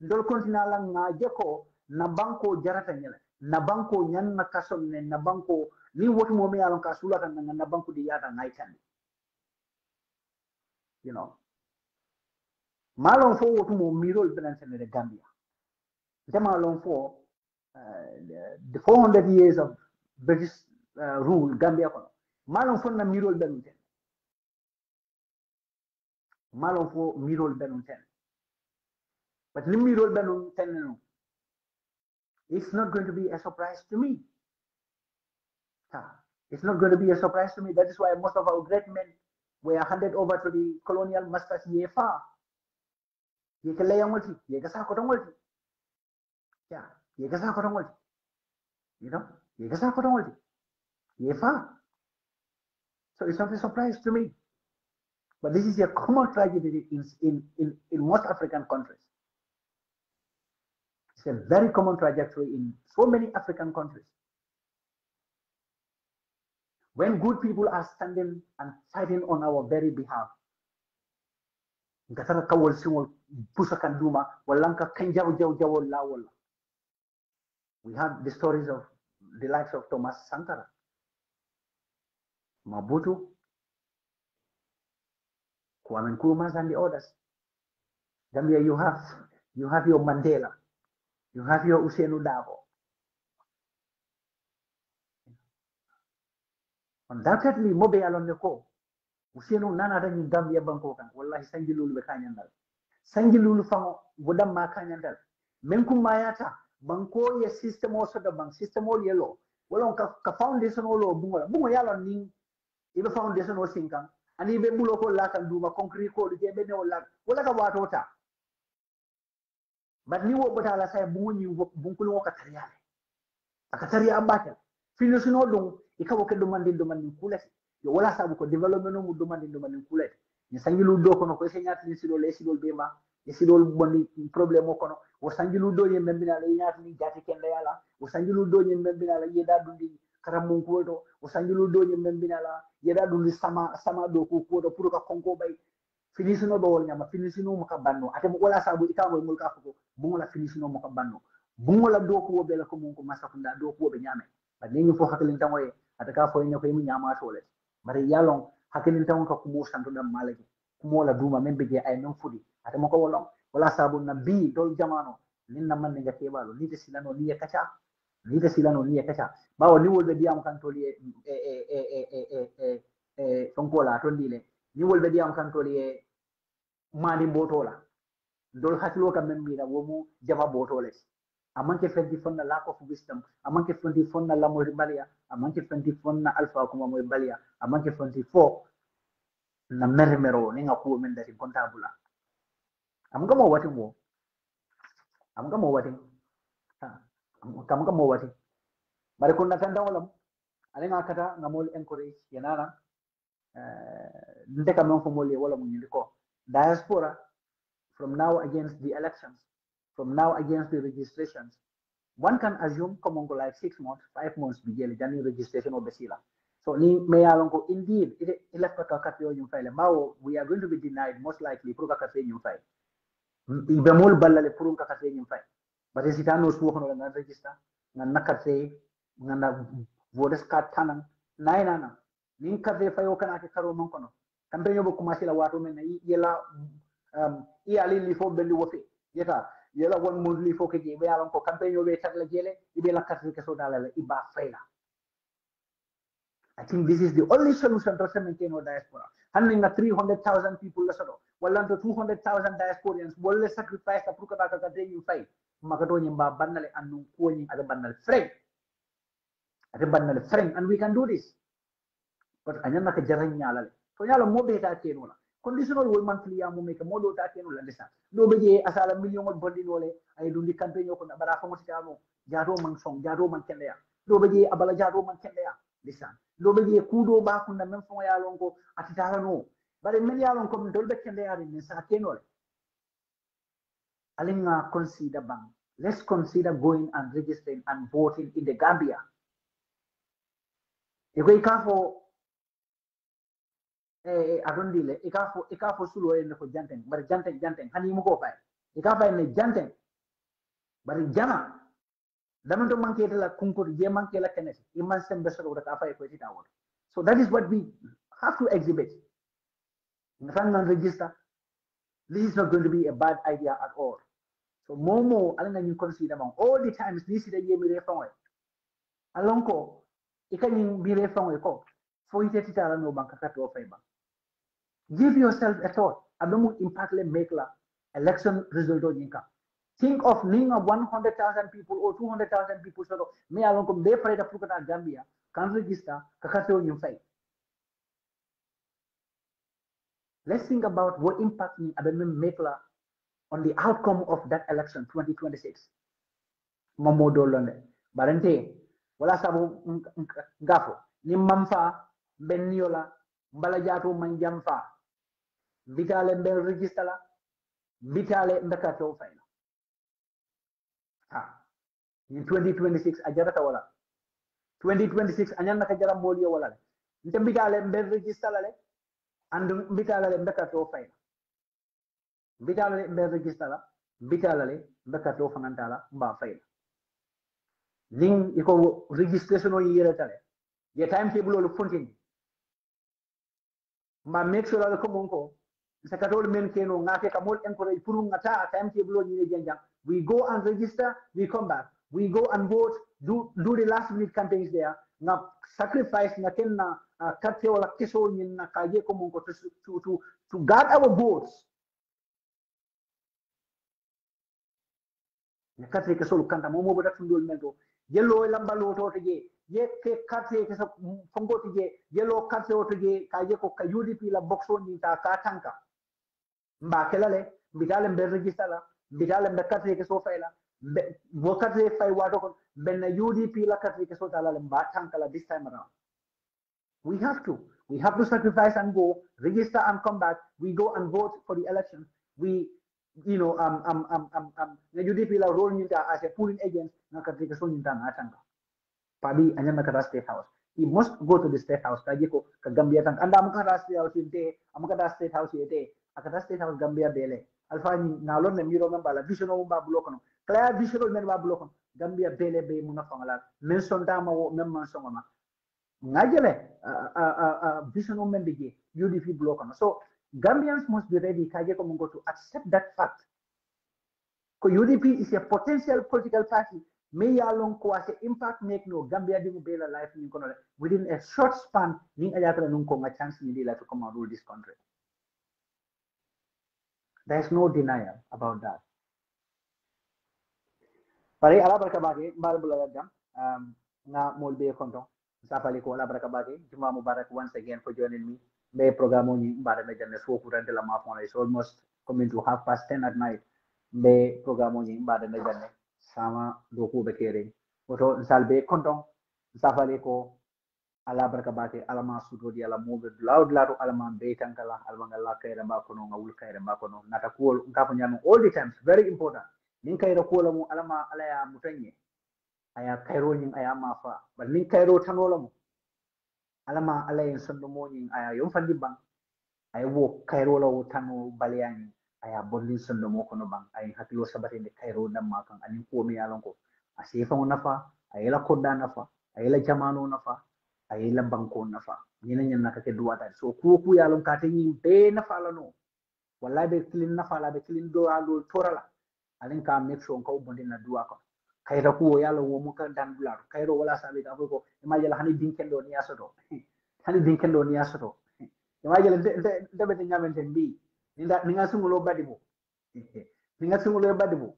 dol kontina la nga jeko na banko jarata nyele na banko nyan na kasom ne na banko ni woto mo me alon ka sula kan na banko di yata ngaitan you know malon fo woto mo mirol benen de Gambia malon fo the 400 years of British rule Gambia kono malon fo na mirol benen malon fo mirol benen but the mirol benen it's not going to be a surprise to me. It's not going to be a surprise to me. That is why most of our great men were handed over to the colonial masters yefa. Yekelayamulti, yekasa kotongolti. Yeah, yekasa kotongolti. You know, yekasa kotongolti. Yefa. So it's not a surprise to me. But this is a common tragedy in most African countries. It's a very common trajectory in so many African countries. When good people are standing and fighting on our very behalf, we have the stories of the likes of Thomas Sankara, Mobutu, Kwame Nkrumah, and the others. Gambia, you have your Mandela, you have your Ousainou Darboe. Undoubtedly, mobe alon ne ko Ousainou nana dañu Gambia banko kan wallahi sanji lulu be kanyandal sanji lulu fango bodam ma kanyandal men kum mayata banko ye system o so da bank system o yelo wolon ka foundation o lo bungo yalon ni ibe foundation o sinkan ani be bulo ko la kan duma concrete ko je be ne wala ka wato ta but ni wo bota la say bungo ni bunkulo ka tariyale aka tariya ambata financing o dum ikawo ke demanding kulati yo wala sabu ko development no mu demanding kulati ni sangilu do kono ko se nyati ni sidol e sidol be ma e sidol bonni problème o kono o sangilu do ye membina la nyati ni jati kende yala o sangilu do ye membina la yeda dundi karam ko do o sangilu do ye membina la yeda dundi sama do ko do pour ka konko bay finissino do wol nyama finissino mo ka banno ate wala sabu ikawo mo ka ko bungola finissino mo ka banno bungola do ko be la ko mon ko masakunda do ko be nyame ba ni fo hakalin tamoy ataka fo nyako yimi nyama tole bari yalon hakalin tamon ka kumo santo dam malaki kumo la duma men beje ay non fudi ata mako wolon wala sabu na bi dol jamano nin na man nga kebalo ni te silano ni kacha bawo ni wolbe diam kan toli fonkola to dile ni wolbe diam kan toli mani botola dol hakilo kam men mira womu jama botole amanke fenti fonna lack of wisdom amanke fenti fonna la mo balia amanke fenti fonna alpha kuma mo balia amanke fenti fo na mermero ni ngaku men dari kontabula amga mo wati ha amga mo wati bare kunna tanda wala alenga kata ngamol encourage yanana ndeka non fo mole wala mo ko diaspora from now against the elections, from now against the registrations, one can assume come on like 6 months, 5 months begin the registration of Basila. So ni mayalongo indeed it left we are going to be denied most likely pruka kafe nyum file. Ibemol balale pruka kafe nyum file. But is it no smoke on the register? Nana kafe, nana voters card tanang, nainana. Nin kafe fayo kanake karo monkono. Campaign of Kumasila Waterman yela ali li fo bendi wofi yeta yela won mondli fo ke be alon ko campaign yo be tatla jele ibe la carte ke so dalala iba fayla. I think this is the only solution to maintain our diaspora. Handling 300,000 people, well, 200,000 diasporians, will sacrifice the Pukaka you fight. Macadonian Banale and Nukuani at the Banal Frank. At the Banal Frank, and we can do this. But I never can Jaranyala. So Yala Mobeta Kenula. Conditional will monthly amu make a modo takenula. Nobody as a million of Bondinole, I do the campaign of Barafamoscano, Jaro Mansong, Jaro Mankendea. Nobody Abalajaro Mankendea. Listen. Nobody kudo ba kunda memfo ya longo atitara no. But many along come dolbe kende are in sa kenol. Alinga consider bang. Let's consider going and registering and voting in the Gambia. Iko ikafo arondile ikafo sulo ene ko janten bar janten hani mu ko fay ikafa ene janten bar jana damanto manke la kunko je manke la kenet iman sembe so da ka fay ko tita won. So that is what we have to exhibit. Register. This is not going to be a bad idea at all. So Momo, I think you consider among all the times this is the year we reform. Alonko, it can be reformed. For it to no bank to favor. Give yourself a thought. Adamu impactly make la election result on income. Think of ning of 100,000 people or 200,000 people. So me alonko they fight a Gambia can register kakato you fight. Let's think about what impact make on the outcome of that election 2026. Momodo Lone. Barente, wala sabu gafo, ni mamfa, beniola, balajato manjamfa, vitale mbel registala, vitale mbekato faina. In 2026, ajarata wala. 2026, anyana kajara molio wala. Nte vitale mbel registala le, and vitale mbekato faina. Vitale mbel registala, vitale mbekato fanantala, mba faina. Ning iko registration o yere tale ye timetable o fontin ma make sure ala ko monko sakatol men keno ngake kamol encourage pour ngata timetable o nyine jenjang we go and register we come back we go and vote do the last minute campaigns there na sacrifice na kenna karte wala keso nyina kaje ko monko to guard our votes na karte keso kanta mo boda tundol mento yellow lambalo to ye ke karte ke so fongo tije yellow karte o tije ka ye ko ka UDP la boxo ni ta ka tanka mba kelale bidale mbe register la bidale mbe karte ke so fayla bo karte fay wato ko ben UDP la karte ke so tala le mba tanka la this time around we have to sacrifice and go register and come back we go and vote for the election we the UDP la role ni ta as a pooling agent na karte ke so ni ta na tanka Pabi anyama kata state house. He must go to the state house. Kajiko ka Gambia tank. Anda amukata state house yente. Amukata state house yete. Akata state house Gambia bele. Alfa ni nalon me miro memba la vision o mba blokono. Clear vision o memba blokono. Gambia bele be muna fangala. Menson dama wo memman songoma. Ngajele vision o membege UDP blokono. So Gambians must be ready. Kajiko mungo to accept that fact. Ko UDP is a potential political party. May along ko as impact make no Gambia di bela life ni kono within a short span ning ayatra nung ko nga chance ni dila to come and rule this country. There is no denial about that. Pare ala barka bage mbal bula jam nga molbe konton safali ko ala barka bage juma mubarak once again for joining me. Be programo ni mbare me janne so kurante la ma fon is almost coming to 10:30 at night. Be programo ni mbare me janne sama doku bekere oto salbe konton safale ko ala barka bake ala ma sudo di ala mobe loud lado ala ma be tankala ala ngala kayra ba kono ngawul kayra ba kono nata ko ngapa nyama all the times very important nin kayra ko la mu ala ma ala ya mutanye aya kayro nyin aya ma fa ba nin kayro tanola mu ala ma ala yin sondo mo nyin aya yom fandi bang ay wo kayro la wo tano balyani aya bolli sondo mo kono bang ay hakilo sabati de kayro dam ma kan anin ko mi yalon ko asifa nafa ayela kodda nafa ayela jamano nafa ayela banko nafa nyina nyen nakake duwata so ku yalon ka tan yin be nafa la no wallahi be kilin nafa la be kilin do alo torala alin ka make sure ko bondi na duwa ko kayra ko yalo wo mo ka dan dula kayro wala sabi ka ko ma jela hani dinkendo ni asoto hani dinkendo ni asoto ma jela de be nyamente mbi ni nga sungulo badibo ni nga sungulo badibo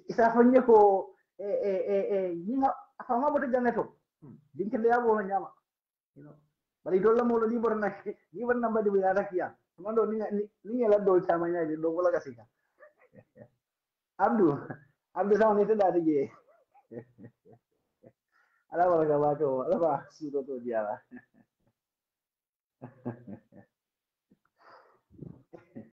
isa fanye ko ni nga afama boto jangato dinkendo yabo nyama you know bari dolla mo lo ni borna badibo ya rakiya mando ni la do tamanya do wala kasika Abdu, Abdu sama itu dah je. Ada apa kau baca? Ada apa sudah tu dia lah.